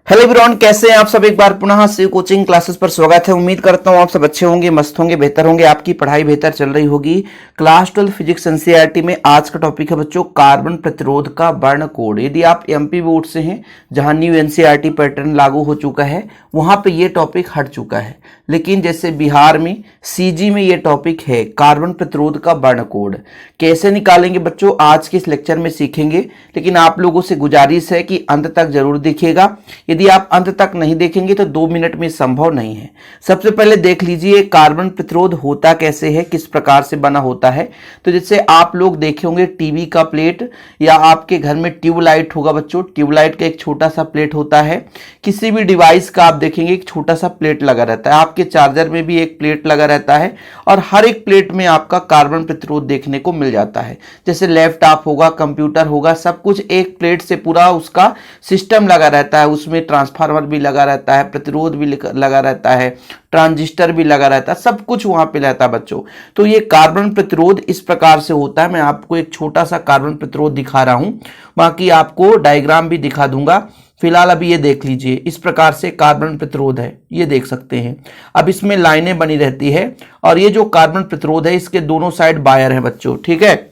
Hello everyone, कैसे हैं आप सब। एक बार पुनः शिव कोचिंग क्लासेस पर स्वागत है। उम्मीद करता हूं आप सब अच्छे होंगे, मस्त होंगे, बेहतर होंगे, आपकी पढ़ाई बेहतर चल रही होगी। क्लास 12 फिजिक्स एनसीईआरटी में आज का टॉपिक है बच्चों कार्बन प्रतिरोध का वर्ण कोड। यदि आप एमपी बोर्ड से हैं जहां न्यू एनसीईआरटी पैटर्न लागू हो चुका है वहां पे ये टॉपिक हट चुका है, लेकिन जैसे बिहार में सीजी में ये टॉपिक है कार्बन प्रतिरोध का वर्ण कोड। कैसे निकालेंगे बच्चों आज के इस लेक्चर में सीखेंगे, लेकिन आप लोगों से गुजारिश है कि अंत तक जरूर देखिएगा। यदि आप अंत तक नहीं देखेंगे तो 2 मिनट में संभव नहीं है। सबसे पहले देख लीजिए कार्बन प्रतिरोध होता कैसे है, किस प्रकार से बना होता है। तो जैसे आप लोग देखे होंगे टीवी का प्लेट या आपके घर में ट्यूबलाइट होगा बच्चों, ट्यूबलाइट का एक छोटा सा प्लेट होता है। किसी भी डिवाइस का आप देखेंगे एक छोटा सा प्लेट लगा रहता है, आपके चार्जर में भी एक प्लेट लगा रहता है और हर एक प्लेट में आपका कार्बन प्रतिरोध देखने को मिल जाता है। जैसे लैपटॉप होगा, कंप्यूटर होगा, सब कुछ एक प्लेट से पूरा उसका सिस्टम लगा रहता है। उसमें ट्रांसफार्मर भी लगा रहता है, प्रतिरोध भी लगा रहता है, ट्रांजिस्टर भी लगा रहता है, सब कुछ वहां पे रहता है बच्चों। तो ये कार्बन प्रतिरोध इस प्रकार से होता है। मैं आपको एक छोटा सा कार्बन प्रतिरोध दिखा रहा हूं, बाकी आपको डायग्राम भी दिखा दूंगा। फिलहाल अभी ये देख लीजिए, इस प्रकार से कार्बन प्रतिरोध है, ये देख सकते हैं। अब इसमें लाइनें बनी रहती है और ये जो कार्बन प्रतिरोध है इसके दोनों साइड वायर है बच्चों, ठीक है।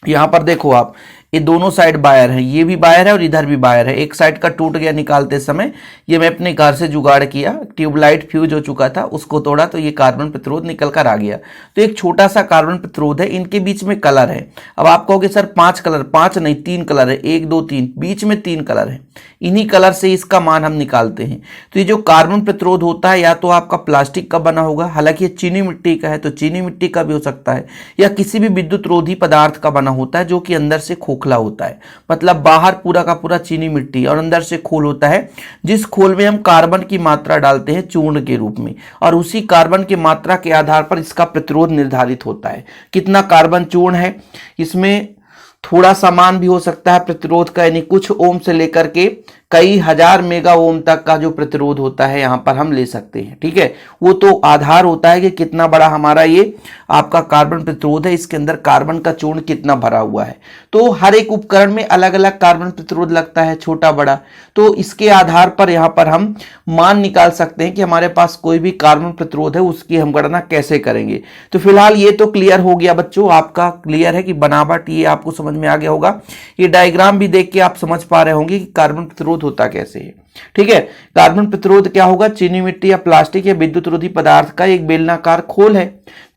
यहां पर देखो आप, ये दोनों साइड वायर है, ये भी वायर है और इधर भी वायर है। एक साइड का टूट गया निकालते समय, ये मैं अपने घर से जुगाड़ किया, ट्यूबलाइट फ्यूज हो चुका था, उसको तोड़ा तो ये कार्बन प्रतिरोध निकल कर आ गया। तो एक छोटा सा कार्बन प्रतिरोध है, इनके बीच में कलर है। अब आप कहोगे सर 5 कलर, 5 नहीं 3 कलर है, 1 2 3, बीच में 3 कलर है। इन्हीं कलर से इसका मान हम निकालते हैं। तो ये जो कार्बन प्रतिरोध होता है या तो आपका प्लास्टिक का बना होगा, हालांकि ये चीनी मिट्टी का है तो चीनी मिट्टी का भी हो सकता है, या किसी भी विद्युत रोधी पदार्थ का बना होता है जो कि अंदर से खोखला होता है। मतलब बाहर पूरा का पूरा चीनी मिट्टी और अंदर से खोल होता है, जिस खोल में हम कार्बन की मात्रा डालते हैं चूर्ण के रूप में, और उसी कार्बन की मात्रा के आधार पर इसका प्रतिरोध निर्धारित होता है। कितना कार्बन चूर्ण है, इसमें थोड़ा सामान भी हो सकता है प्रतिरोध का, यानी कुछ ओम से लेकर के कई हजार मेगा ओम तक का जो प्रतिरोध होता है यहां पर हम ले सकते हैं, ठीक है। वो तो आधार होता है कि कितना बड़ा हमारा ये आपका कार्बन प्रतिरोध है, इसके अंदर कार्बन का चूर्ण कितना भरा हुआ है। तो हर एक उपकरण में अलग अलग कार्बन प्रतिरोध लगता है, छोटा बड़ा। तो इसके आधार पर यहां पर हम मान निकाल सकते हैं कि हमारे पास कोई भी कार्बन प्रतिरोध है उसकी हम गणना कैसे करेंगे। तो फिलहाल ये तो क्लियर हो गया बच्चों, आपका क्लियर है कि बनावट ये आपको समझ में आ गया होगा। ये डायग्राम भी देख के आप समझ पा रहे होंगे कि कार्बन प्रतिरोध होता कैसे है, ठीक है। कार्बन प्रतिरोध क्या होगा, चीनी मिट्टी या प्लास्टिक या विद्युत रोधी पदार्थ का एक बेलनाकार खोल है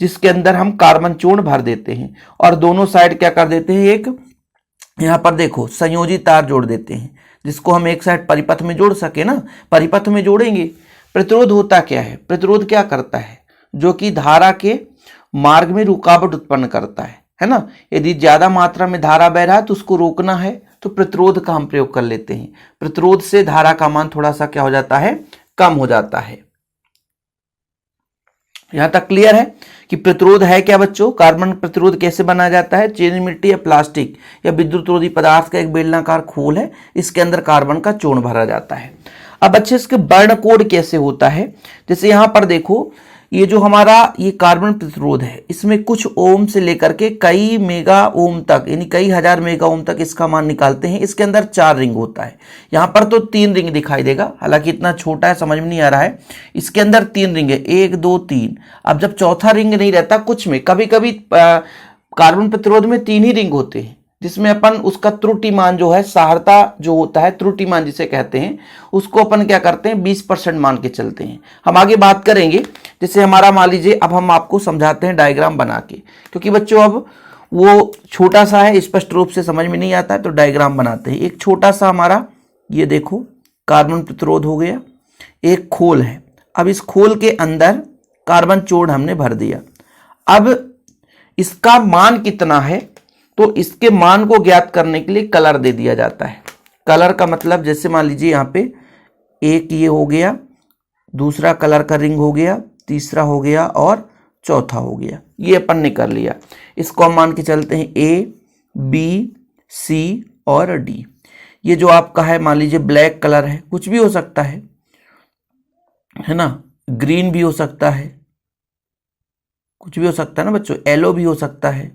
जिसके अंदर हम कार्बन चूर्ण भर देते हैं और दोनों साइड क्या कर देते हैं, एक यहां पर देखो संयोजी तार जोड़ देते हैं, जिसको हम एक साइड परिपथ में जोड़ सके ना, परिपथ में जोड़ेंगे। प्रतिरोध होता क्या है, प्रतिरोध क्या करता है, जो कि धारा के मार्ग में रुकावट उत्पन्न करता है ना। यदि ज्यादा मात्रा में धारा बह रहा है तो उसको रोकना है तो प्रतिरोध का हम प्रयोग कर लेते हैं। प्रतिरोध से धारा का मान थोड़ा सा क्या हो जाता है, कम हो जाता है। यहां तक क्लियर है कि प्रतिरोध है क्या बच्चों, कार्बन प्रतिरोध कैसे बनाया जाता है। चीनी मिट्टी या प्लास्टिक या विद्युत रोधी पदार्थ का एक बेलनाकार खोल है, इसके अंदर कार्बन का चूर्ण भरा जाता है। अब अच्छे इसके वर्ण कोड कैसे होता है, जैसे यहां पर देखो ये जो हमारा ये कार्बन प्रतिरोध है इसमें कुछ ओम से लेकर के कई मेगा ओम तक, यानी कई हजार मेगा ओम तक इसका मान निकालते हैं। इसके अंदर 4 रिंग होता है, यहां पर तो 3 रिंग दिखाई देगा, हालांकि इतना छोटा है समझ में नहीं आ रहा है। इसके अंदर 3 रिंग है, 1 2 3। अब जब चौथा रिंग नहीं रहता, कुछ में कभी कभी कार्बन प्रतिरोध में 3 ही रिंग होते हैं, जिसमें अपन उसका त्रुटि मान जो है, सहारता जो होता है, त्रुटि मान जिसे कहते हैं, उसको अपन क्या करते हैं 20% मान के चलते हैं। हम आगे बात करेंगे। जैसे हमारा मान लीजिए, अब हम आपको समझाते हैं डायग्राम बना के, क्योंकि बच्चों अब वो छोटा सा है, स्पष्ट रूप से समझ में नहीं आता है, तो डायग्राम बनाते हैं। एक छोटा सा हमारा ये देखो कार्बन प्रतिरोध हो गया, एक खोल है। अब इस खोल के अंदर कार्बन चूर्ण हमने भर दिया। अब इसका मान कितना है, तो इसके मान को ज्ञात करने के लिए कलर दे दिया जाता है। कलर का मतलब जैसे मान लीजिए यहाँ पे एक ये हो गया, दूसरा कलर का रिंग हो गया, तीसरा हो गया और चौथा हो गया। ये अपन ने कर लिया। इसको हम मान के चलते हैं A B C और D। ये जो आपका है मान लीजिए ब्लैक कलर है, कुछ भी हो सकता है ना, ग्रीन भी हो सकता है, कुछ भी हो सकता है ना बच्चों, येलो भी हो सकता है,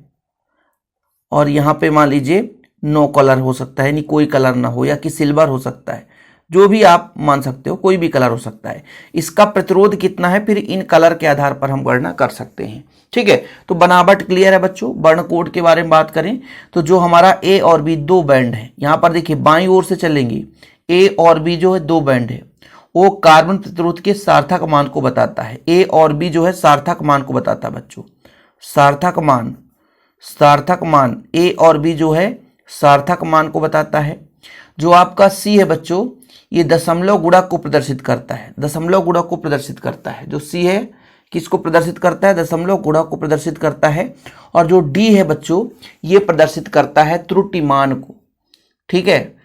और यहाँ पे मान लीजिए नो कलर हो सकता है, यानी कोई कलर ना हो, या कि सिल्वर हो सकता है। जो भी आप मान सकते हो, कोई भी कलर हो सकता है। इसका प्रतिरोध कितना है फिर इन कलर के आधार पर हम गणना कर सकते हैं। ठीक है, तो बनावट क्लियर है बच्चों। वर्ण कोड के बारे में बात करें तो जो हमारा ए और बी दो बैंड है, यहां पर देखिए बाईं ओर से चलेंगे, ए और बी जो है दो बैंड है, वो कार्बन प्रतिरोध के सार्थक मान को बताता है। ए और बी जो है सार्थक मान को बताता है बच्चों, सार्थक मान ए और बी जो है सार्थक मान को बताता है। जो आपका सी है बच्चों, ये दशमलव गुणक को प्रदर्शित करता है, दशमलव गुणक को प्रदर्शित करता है। जो सी है किसको प्रदर्शित करता है, दशमलव गुणक को प्रदर्शित करता है। और जो डी है बच्चों, ये प्रदर्शित करता है त्रुटिमान को। ठीक है,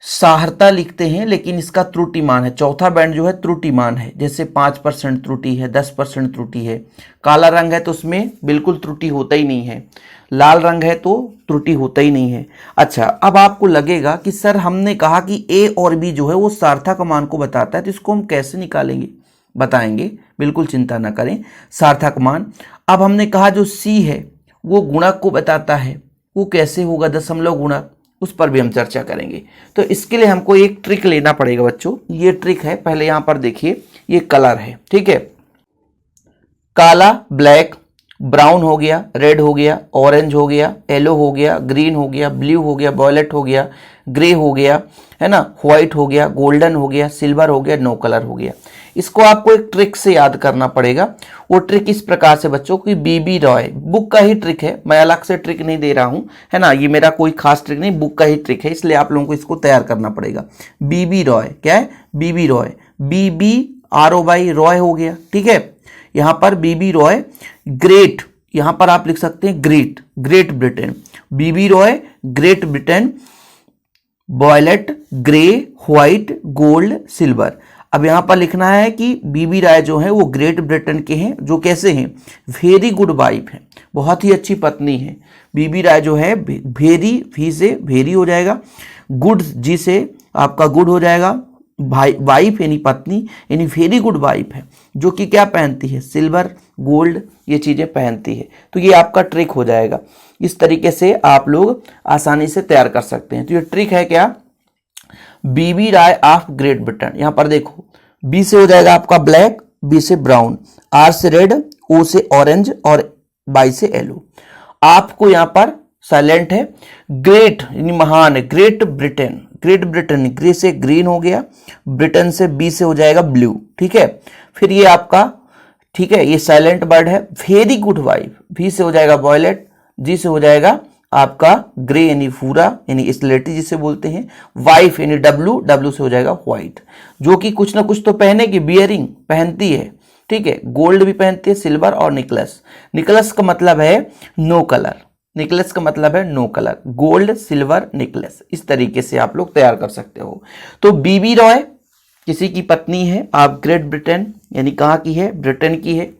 साहरता लिखते हैं लेकिन इसका त्रुटिमान है। चौथा बैंड जो है त्रुटिमान है, जैसे 5% त्रुटि है, 10% त्रुटि है। काला रंग है तो उसमें बिल्कुल त्रुटि होता ही नहीं है, लाल रंग है तो त्रुटि होता ही नहीं है। अच्छा, अब आपको लगेगा कि सर हमने कहा कि ए और बी जो है वो सार्थक मान को बताता है, तो इसको हम कैसे निकालेंगे, बताएंगे, बिल्कुल चिंता ना करें। सार्थक मान, अब हमने कहा जो सी है वो गुणक को बताता है, वो कैसे होगा, दशमलव गुणक, उस पर भी हम चर्चा करेंगे। तो इसके लिए हमको एक ट्रिक लेना पड़ेगा बच्चों। ये ट्रिक है, पहले यहां पर देखिए, ये कलर है। ठीक है, काला ब्लैक, ब्राउन हो गया, रेड हो गया, ऑरेंज हो गया, येलो हो गया, ग्रीन हो गया, ब्लू हो गया, वॉयलेट हो गया, ग्रे हो गया, है ना, व्हाइट हो गया, गोल्डन हो गया, सिल्वर हो गया, नो कलर हो गया। इसको आपको एक ट्रिक से याद करना पड़ेगा। वो ट्रिक इस प्रकार से बच्चों की बीबी रॉय बुक का ही ट्रिक है, मैं अलग से ट्रिक नहीं दे रहा हूं, है ना, ये मेरा कोई खास ट्रिक नहीं, बुक का ही ट्रिक है, इसलिए आप लोगों को इसको तैयार करना पड़ेगा। बीबी रॉय क्या है, बीबी रॉय, BBROY रॉय हो गया। ठीक है, यहां पर बीबी रॉय, ग्रेट, यहां पर आप लिख सकते हैं great, great Britain, B B ROY, great Britain, violet, grey, white, gold, silver. अब यहां पर लिखना है कि बीबी राय जो है वो ग्रेट ब्रिटेन के हैं, जो कैसे हैं, वेरी गुड वाइफ है, बहुत ही अच्छी पत्नी है। बीबी राय जो है वेरी, भी से वेरी हो जाएगा, गुड, जी से आपका गुड हो जाएगा, भाई वाइफ यानी पत्नी, यानी वेरी गुड वाइफ है, जो कि क्या पहनती है, सिल्वर, गोल्ड, ये चीजें पहनती है। तो ये आपका ट्रिक हो जाएगा। इस तरीके से आप लोग आसानी से तैयार कर सकते हैं। तो ये ट्रिक है क्या, बीबी राय ऑफ ग्रेट ब्रिटेन। यहां पर देखो, बी से हो जाएगा आपका ब्लैक, बी से ब्राउन, आर से रेड, ओ से ऑरेंज और बाई से येलो। आपको यहां पर साइलेंट है, ग्रेट यानी महान, great Britain, great Britain, grey से ग्रीन हो गया, ब्रिटेन से बी से हो जाएगा ब्लू। ठीक है, फिर ये आपका, ठीक है, ये साइलेंट वर्ड है, वेरी गुड वाइफ, वी से हो जाएगा वॉयलेट, जी से हो जाएगा आपका ग्रे यानी भूरा यानी स्लेटी जिसे बोलते हैं, वाइफ यानी डब्लू, डब्लू से हो जाएगा व्हाइट, जो कि कुछ ना कुछ तो पहनेगी, बियरिंग पहनती है। ठीक है, गोल्ड भी पहनती है, सिल्वर और निकलस। निकलस का मतलब है नो कलर, निकलस का मतलब है नो कलर, गोल्ड, सिल्वर, निकलस। इस तरीके से आप लोग तैयार कर सकते हो। तो बीबी रॉय किसी की पत्नी है, आप ग्रेट ब्रिटेन यानी कहाँ की है, ब्रिटेन की है।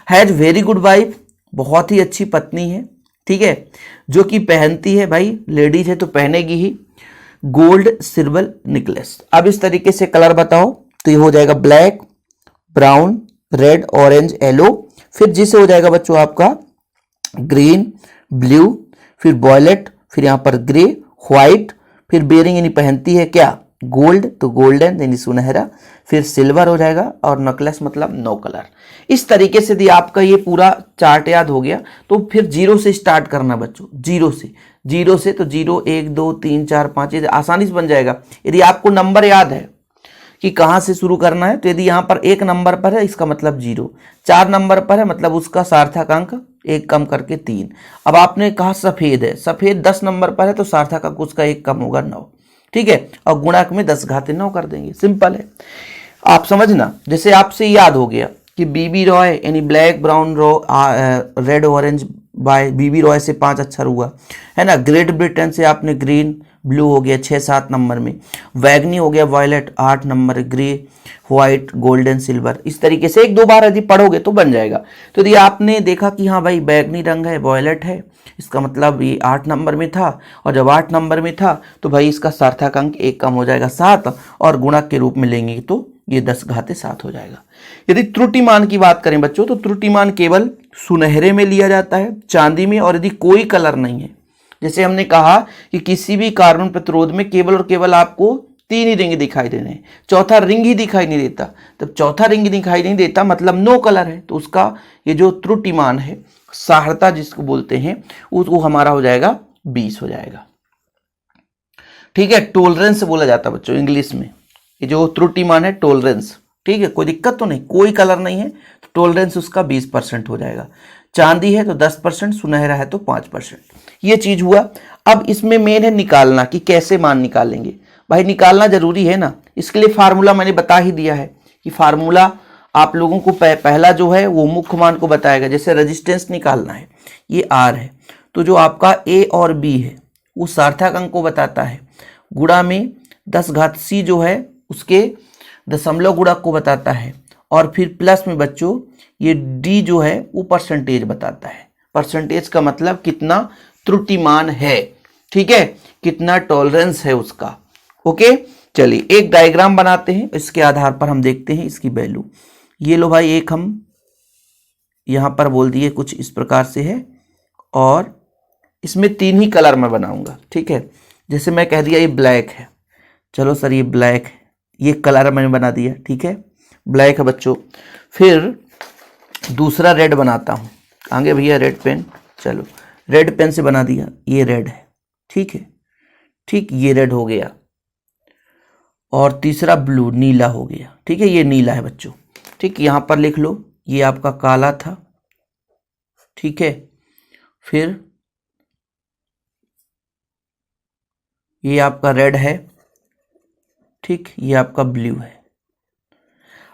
हैज वेरी गुड वाइफ, बहुत ही अच्छी पत्नी है। ठीक है, जो कि पहनती है, भाई लेडीज है तो पहनेगी ही, गोल्ड, सिल्वर, निकलेस। अब इस तरीके से कलर बताओ, तो ये हो जाएगा black, brown, red, orange, yellow, फिर जिसे हो जाएगा बच्चों आपका ग्रीन, ब्लू, फिर वॉयलेट, फिर यहां पर ग्रे, व्हाइट, फिर बेरिंग यानी पहनती है क्या, गोल्ड, तो गोल्डन यानी सुनहरा, फिर सिल्वर हो जाएगा और नेकलेस मतलब नो कलर। इस तरीके से यदि आपका ये पूरा चार्ट याद हो गया तो फिर जीरो से स्टार्ट करना बच्चों, जीरो से तो 0 1 2 3 4 5 ये आसानी से बन जाएगा। यदि आपको नंबर याद है कि कहां से शुरू करना है, तो यदि यहां पर 1 नंबर पर है इसका मतलब 0, 4 नंबर पर है मतलब उसका सार्थक अंक 1 कम करके 3। अब आपने कहा सफेद है, सफेद 10 नंबर पर है तो सार्थक अंक उसका 1 कम होगा 9। ठीक है, और गुणक में 10 घाते 9 कर देंगे, सिंपल है। आप समझना, जैसे आपसे याद हो गया कि बीबी रॉय यानी black, brown, red, orange, by B B ROY से 5 अक्षर हुआ है ना, ग्रेट ब्रिटेन से आपने ग्रीन, ब्लू हो गया 6-7 नंबर में, वैगनी हो गया violet 8 number, grey, white, golden, silver. इस तरीके से 1-2 बार यदि पढ़ोगे तो बन जाएगा। तो यदि आपने देखा कि हाँ भाई बैगनी रंग है, वॉयलेट है, इसका मतलब ये 8 नंबर में था, और जब 8 नंबर में था तो भाई इसका सार्थक अंक 1 कम हो जाएगा 7, और गुणक के रूप में लेंगे तो ये 10 घाते 7 हो जाएगा। यदि त्रुटिमान की बात करें बच्चों, तो त्रुटिमान केवल सुनहरे में लिया जाता है, चांदी में, और यदि कोई कलर नहीं है, जैसे हमने कहा कि किसी भी कार्बन प्रतिरोध में केवल और केवल आपको तीन ही रिंग दिखाई दे रहे हैं, चौथा रिंग ही दिखाई नहीं देता। तब चौथा रिंग दिखाई नहीं देता मतलब नो कलर है, तो उसका ये जो त्रुटिमान है, साहड़ता जिसको बोलते हैं, वो हमारा हो जाएगा 20 हो जाएगा। ठीक है, टॉलरेंस बोला जाता है बच्चों इंग्लिश में। ये जो त्रुटिमान है टॉलरेंस, ठीक है, कोई दिक्कत तो नहीं, कोई कलर नहीं है तो टॉलरेंस उसका 20% हो जाएगा। चांदी है तो 10%, सुनहरा है तो 5%। ये चीज हुआ। अब इसमें मेन है निकालना कि कैसे मान निकालेंगे। भाई निकालना जरूरी है ना, इसके लिए फार्मूला मैंने बता ही दिया है कि फार्मूला आप लोगों को पहला जो है वो मुख्य मान को बताएगा। जैसे रेजिस्टेंस निकालना है, ये R है, तो जो आपका A और B है वो सार्थक अंक को बताता है, गुणा में 10 घात C जो है उसके दशमलव गुणक को बताता है, और फिर प्लस में बच्चों ये D जो है वो परसेंटेज बताता है। परसेंटेज का मतलब कितना त्रुटिमान है, ठीक है, कितना टॉलरेंस है उसका। ओके, चलिए एक डायग्राम बनाते हैं, इसके आधार पर हम देखते हैं इसकी वैल्यू। ये लो भाई, एक हम यहां पर बोल दिए कुछ इस प्रकार से है, और इसमें 3 ही कलर मैं बनाऊंगा। ठीक है, जैसे मैं कह दिया ये ब्लैक है, चलो सर ये ब्लैक है, ये कलर मैंने बना दिया। ठीक है, ब्लैक है बच्चों। फिर दूसरा रेड बनाता हूं, आगे भैया रेड पेन, चलो रेड पेन से बना दिया, ये रेड है। ठीक है, ठीक, ये रेड हो गया। और तीसरा ब्लू, नीला हो गया। ठीक है, ये नीला है बच्चों। ठीक, यहां पर लिख लो, ये आपका काला था। ठीक है, फिर ये आपका रेड है। ठीक, ये आपका ब्लू है।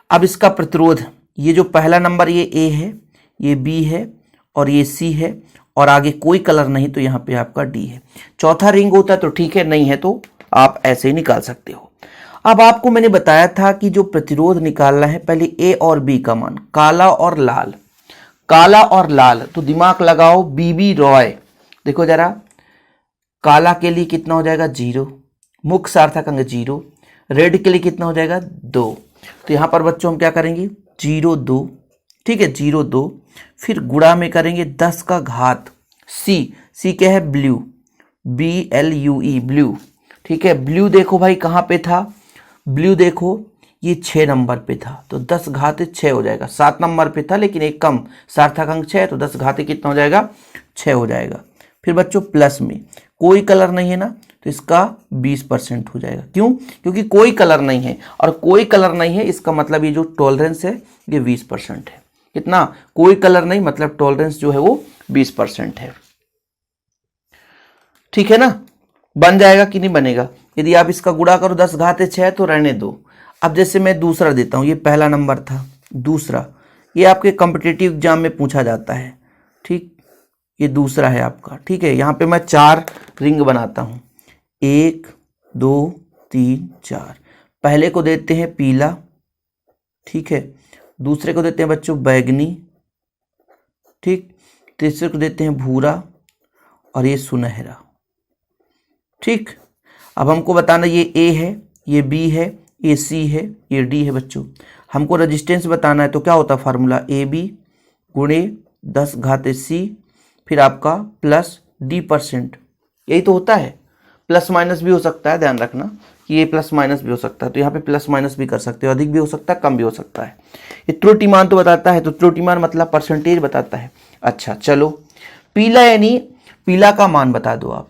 अब इसका प्रतिरोध, ये जो पहला नंबर ये A है, ये B है और ये C है, और आगे कोई कलर नहीं तो यहाँ पे आपका D है। चौथा रिंग होता है तो ठीक है, नहीं है तो आप ऐसे ही निकाल सकते हो। अब आपको मैंने बताया था कि जो प्रतिरोध निकालना है, पहले A और B का मान, काला और लाल। काला और लाल, तो दिमाग लगाओ, BB रॉय। देखो जरा, काला के लिए कितना हो जाएगा 0, मुख्य सार्थक अंक 0। रेड के लिए कितना हो जाएगा 2। तो यहां पर बच्चों हम क्या करेंगे 0 2। ठीक है, 0 2, फिर गुणा में करेंगे 10 का घात C क्या है ब्लू, BLUE ब्लू। ठीक है, ब्लू देखो भाई कहां पे था, ब्लू देखो ये 6 नंबर पे था, तो 10 घात 6 हो जाएगा। 7 नंबर पे था लेकिन एक कम, सार्थक अंक 6, तो 10 घात कितना हो जाएगा 6 हो जाएगा। फिर बच्चों प्लस में कोई कलर नहीं है ना, तो इसका 20% हो जाएगा। क्यों? क्योंकि कोई कलर नहीं है, और कोई कलर नहीं है इसका मतलब ये जो टॉलरेंस है ये 20% है। कितना? कोई कलर नहीं, मतलब टॉलरेंस जो है वो 20% है। ठीक है ना, बन जाएगा कि नहीं बनेगा? यदि आप इसका गुणा करो 10 घात 6 तो रहने दो। अब जैसे मैं दूसरा देता हूं, ये पहला नंबर था, दूसरा ये आपके कॉम्पिटिटिव एग्जाम में पूछा जाता है। ठीक, ये दूसरा है आपका। ठीक है, यहां पे मैं 4 रिंग बनाता हूं, 1 2 3 4। पहले को देते हैं पीला, ठीक है, दूसरे को देते हैं बच्चों बैगनी, ठीक, तीसरे को देते हैं भूरा, और ये सुनहरा। ठीक, अब हमको बताना ये A है, ये B है, ये C है, ये D है बच्चों। हमको रेजिस्टेंस बताना है, तो क्या होता है फार्मूला, AB गुणे 10 घात C, फिर आपका प्लस D%। यही तो होता है, प्लस माइनस भी हो सकता है, ध्यान रखना कि ये प्लस माइनस भी हो सकता है, तो यहाँ पे प्लस माइनस भी कर सकते हो, अधिक भी हो सकता है, कम भी हो सकता है। ये त्रुटिमान तो बताता है, तो त्रुटिमान मतलब परसेंटेज बताता है। अच्छा चलो, पीला यानी पीला का मान बता दो आप।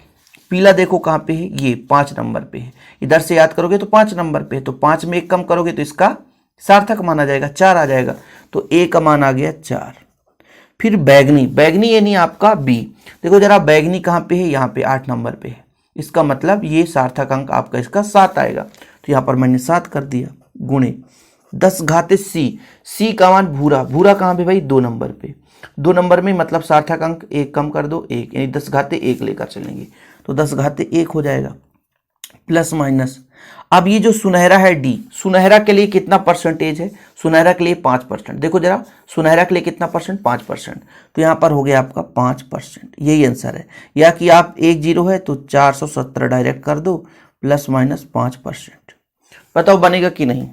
पीला देखो कहाँ पे है, ये 5 नंबर पे है। इधर से याद करोगे तो 5 नंबर पे है, तो 5 में 1 कम करोगे तो इसका सार्थक माना जाएगा, 4 आ जाएगा, तो A का मान आ गया 4। फिर बैगनी, बैगनी यानी आपका B। देखो जरा बैगनी कहाँ पे है, यहाँ पे 8 नंबर पे है, इसका मतलब ये सार्थक अंक आपका इसका 7 आएगा, तो यहाँ पर मैंने 7 कर दिया, गुणे 10 घात C का मान भूरा, भूरा कहाँ पे भाई 2 नंबर पे, 2 नंबर में मतलब सार्थक अंक 1 कम कर दो, 1 यानी 10 घात 1 लेकर चलेंगे, तो 10 घात 1 हो जाएगा, प्लस माइनस। अब ये जो सुनहरा है D, सुनहरा के लिए कितना परसेंटेज है, सुनहरा के लिए 5%। देखो जरा, सुनहरा के लिए कितना परसेंट, 5%, तो यहाँ पर हो गया आपका 5%, यही आंसर है। या कि आप 1 0 है तो 470 डायरेक्ट कर दो, प्लस माइनस 5%। बताओ बनेगा कि नहीं?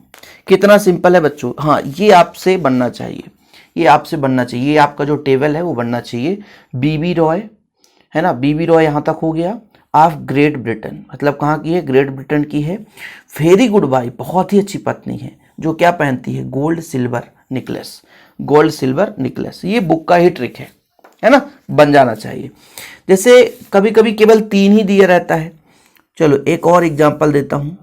कितना सिंपल है बच्चों। हाँ, ये आपसे बनना चाहिए, ये आपसे बनना चाहिए, ये आपका जो टेबल है वो बनना चाहिए। BB रॉय है ना, BB रॉय यहाँ तक हो गया, ऑफ ग्रेट ब्रिटेन, मतलब कहाँ की है, ग्रेट ब्रिटेन की है। वेरी गुड वाइफ, बहुत ही अच्छी पत्नी है, जो क्या पहनती है, gold silver necklace, gold silver necklace. ये बुक का ही ट्रिक है ना, बन जाना चाहिए। जैसे कभी कभी केवल 3 ही दिया रहता है। चलो एक और एग्जांपल देता हूँ,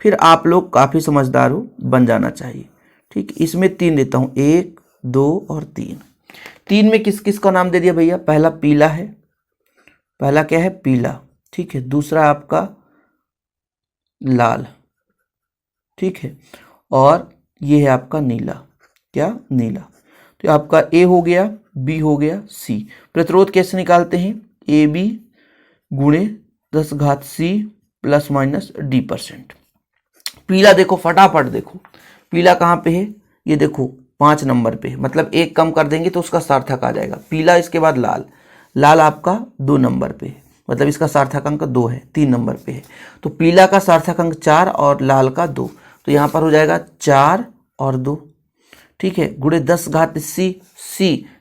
फिर आप लोग काफ़ी समझदार हो, बन जाना चाहिए। ठीक, इसमें 3 देता हूँ, 1 2 और 3। 3 में किस किस का नाम दे दिया भैया, पहला पीला है, पहला क्या है, पीला, ठीक है। दूसरा आपका लाल, ठीक है, और ये है आपका नीला, क्या, नीला। तो आपका ए हो गया, बी हो गया, सी। प्रतिरोध कैसे निकालते हैं, ए बी गुणे 10 घात सी प्लस माइनस d%। पीला देखो, फटाफट देखो, पीला कहाँ पे है, ये देखो 5 नंबर पे है, मतलब एक कम कर देंगे तो उसका सार्थक आ जाएगा। पीला, इसके बाद लाल, लाल आपका 2 नंबर पे है, मतलब इसका सार्थक अंक 2 है, 3 नंबर पे है। तो पीला का सार्थक अंक 4 और लाल का 2, तो यहाँ पर हो जाएगा 4 और 2, ठीक है, गुणे 10 घात सी।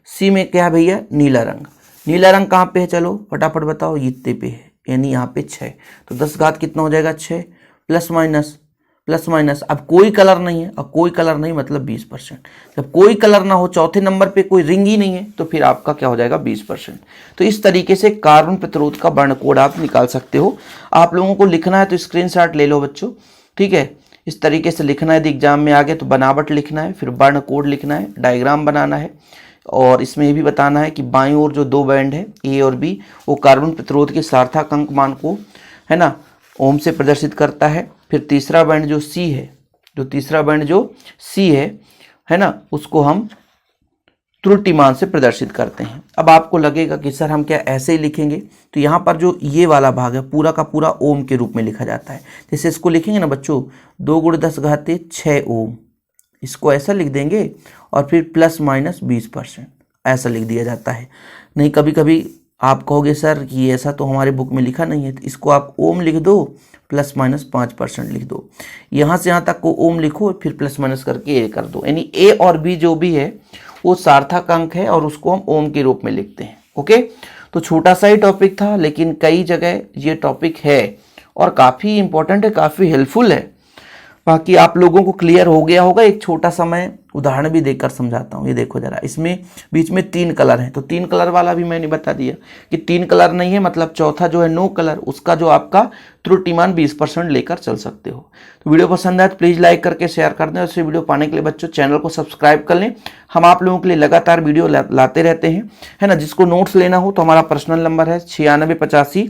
सी में क्या है भैया, नीला रंग। नीला रंग कहाँ पे है, चलो फटाफट बताओ, इतने पे है, यानी यहाँ पे 6। तो 10 घात कितना हो जाएगा, 6, प्लस माइनस। अब कोई कलर नहीं है, अब कोई कलर नहीं मतलब 20%। जब कोई कलर ना हो, चौथे नंबर पे कोई रिंग ही नहीं है, तो फिर आपका क्या हो जाएगा, 20%। तो इस तरीके से कार्बन प्रतिरोध का वर्ण कोड आप निकाल सकते हो। आप लोगों को लिखना है तो स्क्रीनशॉट ले लो बच्चों, ठीक है। इस तरीके से लिखना है, यदि एग्जाम में आ गए तो बनावट लिखना है, फिर वर्ण कोड लिखना है, डायग्राम बनाना है, और इसमें ये भी बताना है कि बाईं ओर जो 2 बैंड है ए और बी, वो कार्बन प्रतिरोध के सार्थक अंक मान को, है ना, ओम से प्रदर्शित करता है। फिर तीसरा बैंड जो सी है, है ना, उसको हम त्रुटिमान से प्रदर्शित करते हैं। अब आपको लगेगा कि सर हम क्या ऐसे ही लिखेंगे, तो यहाँ पर जो ये वाला भाग है पूरा का पूरा ओम के रूप में लिखा जाता है। जैसे इसको लिखेंगे ना बच्चों, 2 गुणे 10 घाते 6 ओम, इसको ऐसा लिख देंगे, और फिर प्लस माइनस 20% ऐसा लिख दिया जाता है। नहीं, कभी कभी आप कहोगे सर कि ऐसा तो हमारे बुक में लिखा नहीं है, तो इसको आप ओम लिख दो, प्लस माइनस 5% लिख दो, यहाँ से यहाँ तक को ओम लिखो, फिर प्लस माइनस करके ए कर दो, यानी ए और बी जो भी है वो सार्थक अंक है, और उसको हम ओम के रूप में लिखते हैं। ओके, तो छोटा सा ही टॉपिक था, लेकिन कई जगह ये टॉपिक है और काफ़ी इंपॉर्टेंट है, काफ़ी हेल्पफुल है। बाकी आप लोगों को क्लियर हो गया होगा। एक छोटा सा मैं उदाहरण भी देकर समझाता हूँ। ये देखो जरा, इसमें बीच में 3 कलर हैं, तो 3 कलर वाला भी मैंने बता दिया कि 3 कलर नहीं है, मतलब चौथा जो है नो कलर, उसका जो आपका त्रुटिमान 20% लेकर चल सकते हो। तो वीडियो पसंद आए तो प्लीज़ लाइक करके शेयर कर दें, और इसे वीडियो पाने के लिए बच्चों चैनल को सब्सक्राइब कर लें। हम आप लोगों के लिए लगातार वीडियो लाते रहते हैं, है ना। जिसको नोट्स लेना हो तो हमारा पर्सनल नंबर है 9685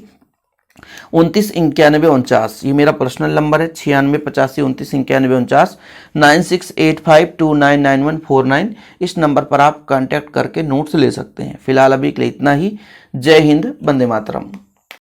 29 91 49, ये मेरा पर्सनल नंबर है 9685 29 91 49, 9685299149। इस नंबर पर आप कांटेक्ट करके नोट्स ले सकते हैं। फिलहाल अभी के लिए इतना ही। जय हिंद, वंदे मातरम।